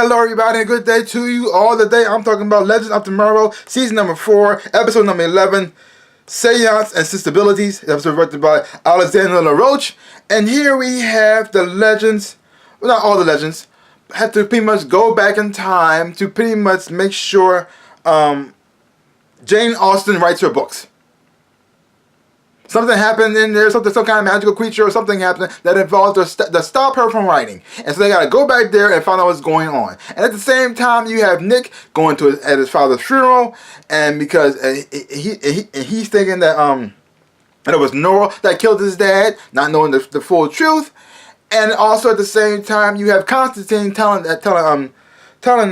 Hello everybody, and a good day to you all. Today I'm talking about Legends of Tomorrow, Season number 4, Episode number 11, Seance and Sensibility. The episode directed by Alexander LaRoche. And here we have the legends, well, not all the legends, have to pretty much go back in time to pretty much make sure Jane Austen writes her books. Something happened in there, some kind of magical creature or something happened that involved her to stop her from writing. And so they got to go back there and find out what's going on. And at the same time, you have Nick going to his father's funeral, and because he's thinking that it was Nora that killed his dad, not knowing the full truth. And also at the same time, you have Constantine telling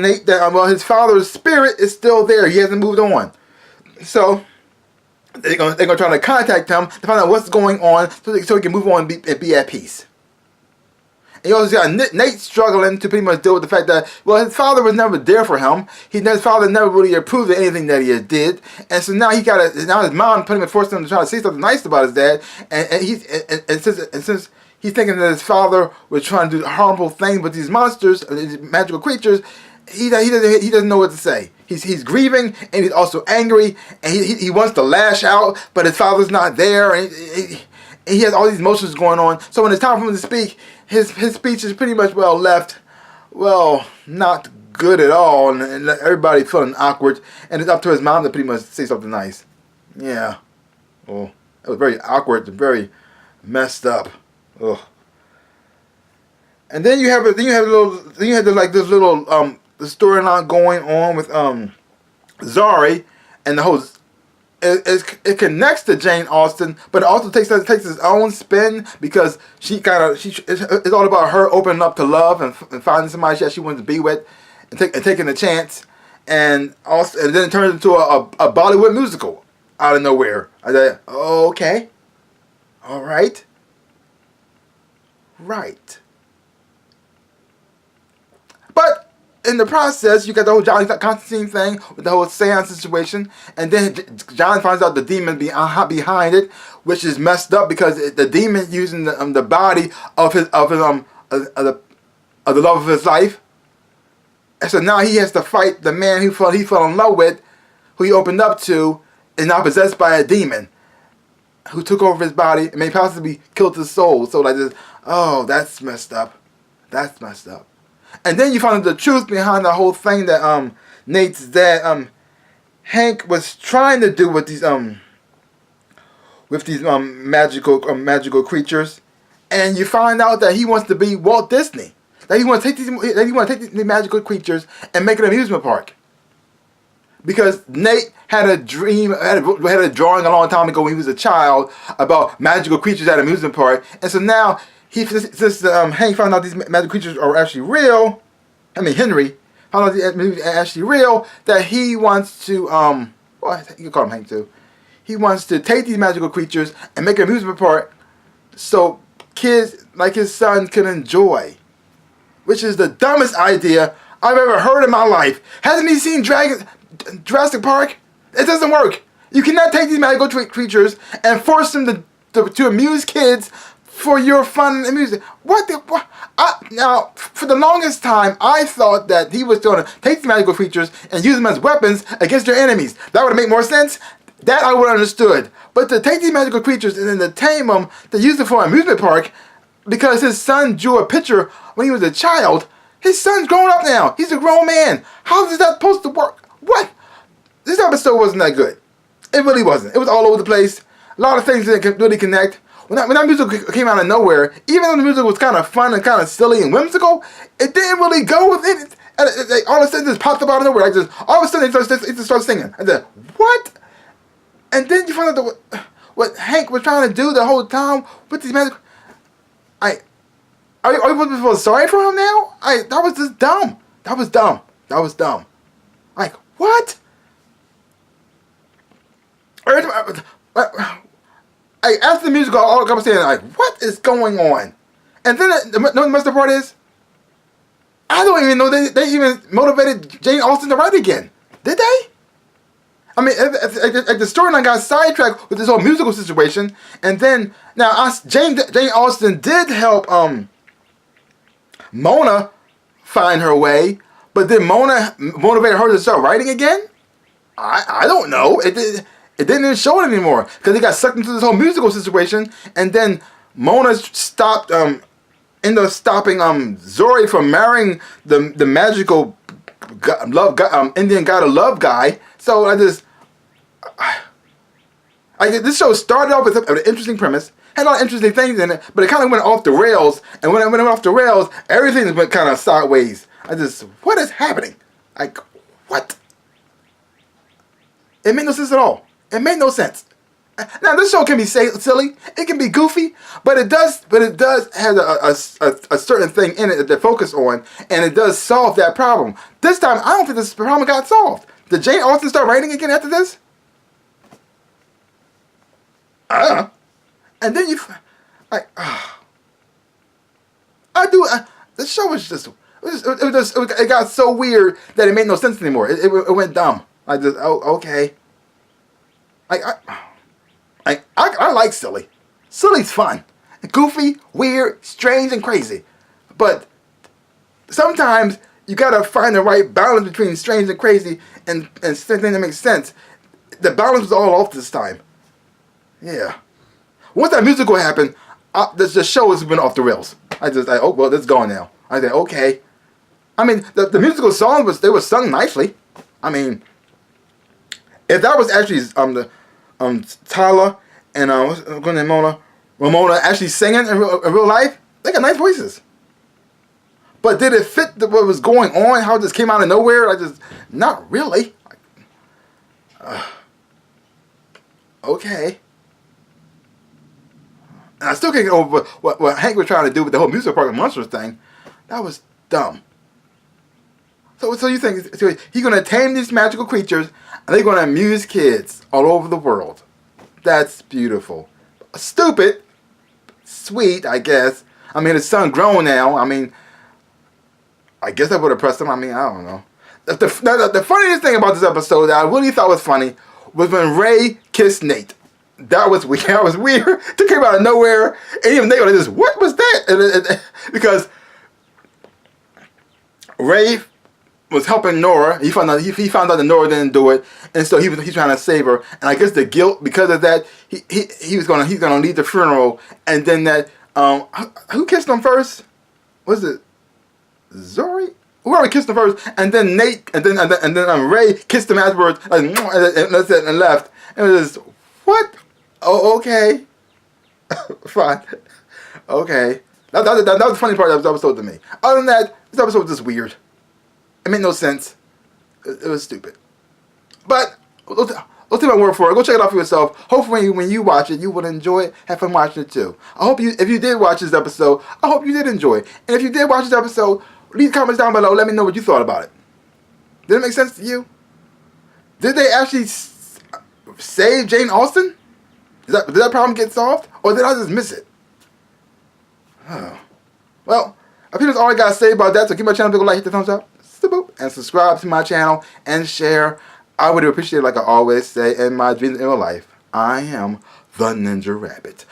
Nate that well, his father's spirit is still there. He hasn't moved on. So they're gonna try to contact him to find out what's going on so he can move on and be at peace. And you also got Nate struggling to pretty much deal with the fact that, well, his father was never there for him. His father never really approved of anything that he did. And so now now his mom pretty much forced him to try to say something nice about his dad. And since he's thinking that his father was trying to do harmful things with these monsters, these magical creatures, he doesn't know what to say. He's grieving, and he's also angry, and he wants to lash out, but his father's not there, and he has all these emotions going on. So when it's time for him to speak, his speech is pretty much not good at all, and everybody's feeling awkward, and it's up to his mom to pretty much say something nice. Yeah. Oh, it was very awkward and very messed up. Ugh. And then you have this little the storyline going on with Zari, and the whole it connects to Jane Austen, but it also takes its own spin because it's all about her opening up to love and finding somebody that she wants to be with and taking a chance, and then it turns into a Bollywood musical out of nowhere. I said, oh, okay, all right, right. But in the process, you got the whole John Constantine thing with the whole seance situation, and then John finds out the demon behind it, which is messed up because the demon using the body of the love of his life, and so now he has to fight the man he fell in love with, who he opened up to, and now possessed by a demon, who took over his body and may possibly killed his soul. So like this, oh, that's messed up. That's messed up. And then you find out the truth behind the whole thing that Nate's dad Hank was trying to do with these magical creatures, and you find out that he wants to be Walt Disney. That he wants to take these magical creatures and make an amusement park. Because Nate had a dream, had a drawing a long time ago when he was a child about magical creatures at an amusement park, and so now. Since Hank found out these magic creatures are actually real, Henry found out these are actually real, that he wants to, well, you can call him Hank too. He wants to take these magical creatures and make an amusement park so kids like his son can enjoy. Which is the dumbest idea I've ever heard in my life. Hasn't he seen Jurassic Park? It doesn't work. You cannot take these magical creatures and force them to amuse kids for your fun and music. Now, for the longest time, I thought that he was going to take the magical creatures and use them as weapons against their enemies. That would make more sense. That I would have understood. But to take these magical creatures and then to tame them, to use them for an amusement park, because his son drew a picture when he was a child. His son's grown up now. He's a grown man. How is that supposed to work? What? This episode wasn't that good. It really wasn't. It was all over the place. A lot of things didn't really connect. When that music came out of nowhere, even though the music was kind of fun and kind of silly and whimsical, it didn't really go with it. All of a sudden, it just popped up out of nowhere. All of a sudden, it just started singing. I said, what? And then you find out what Hank was trying to do the whole time with these magic. Are you supposed to feel sorry for him now? That was just dumb. That was dumb. Like, what? After the music, all I'm saying, like, what is going on? And then, the messed up part is, I don't even know they even motivated Jane Austen to write again. Did they? I mean, the storyline got sidetracked with this whole musical situation, and then now Jane Austen did help Mona find her way, But did Mona motivate her to start writing again? I don't know. It didn't show it anymore because they got sucked into this whole musical situation, and then Mona stopped. Ended up stopping Zori from marrying the magical Indian god of love guy. So this show started off with an interesting premise, had a lot of interesting things in it, but it kind of went off the rails. And when it went off the rails, everything went kind of sideways. What is happening? Like, what? It made no sense at all. It made no sense. Now this show can be silly, it can be goofy, but it does have a certain thing in it that they focus on, and it does solve that problem. This time, I don't think this problem got solved. Did Jane Austen start writing again after this? And then this show was just it got so weird that it made no sense anymore. It went dumb. Okay. I like silly. Silly's fun. Goofy, weird, strange, and crazy. But sometimes you gotta find the right balance between strange and crazy and something that makes sense. The balance was all off this time. Yeah. Once that musical happened, the show has been off the rails. Oh well, it's gone now. I said, okay. I mean, the musical songs they were sung nicely. I mean, if that was actually Tyler and what's her name, Ramona actually singing in real life, they got nice voices. But did it fit what was going on? How it just came out of nowhere? Not really. Okay. And I still can't get over what Hank was trying to do with the whole musical park and monsters thing. That was dumb. So you think he's going to tame these magical creatures and they're going to amuse kids all over the world? That's beautiful. Stupid. Sweet, I guess. I mean, his son grown now. I mean, I guess I would have pressed him. I mean, I don't know. The funniest thing about this episode that I really thought was funny was when Ray kissed Nate. That was weird. That was weird. It came out of nowhere. And even Nate was just, what was that? Because Ray was helping Nora. He found out that Nora didn't do it, and so he's trying to save her. And I guess the guilt because of that, he's gonna lead the funeral. And then that who kissed him first? Was it Zori? Whoever kissed him first, and then Nate, and then Ray kissed him afterwards, and left. And it was just, what? Oh, okay, fine, okay. That was the funny part of the episode to me. Other than that, this episode was just weird. It made no sense. It was stupid. But let's take my word for it. Go check it out for yourself. Hopefully when you watch it, you will enjoy it. Have fun watching it too. I hope if you did watch this episode, I hope you did enjoy it. And if you did watch this episode, leave comments down below. Let me know what you thought about it. Did it make sense to you? Did they actually save Jane Austen? Did that problem get solved? Or did I just miss it? Oh. Well, I think that's all I got to say about that. So give my channel a big like, hit the thumbs up, and subscribe to my channel, and share. I would appreciate it, like I always say in my dreams in real life. I am the Ninja Rabbit.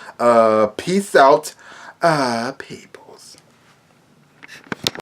Peace out, peep.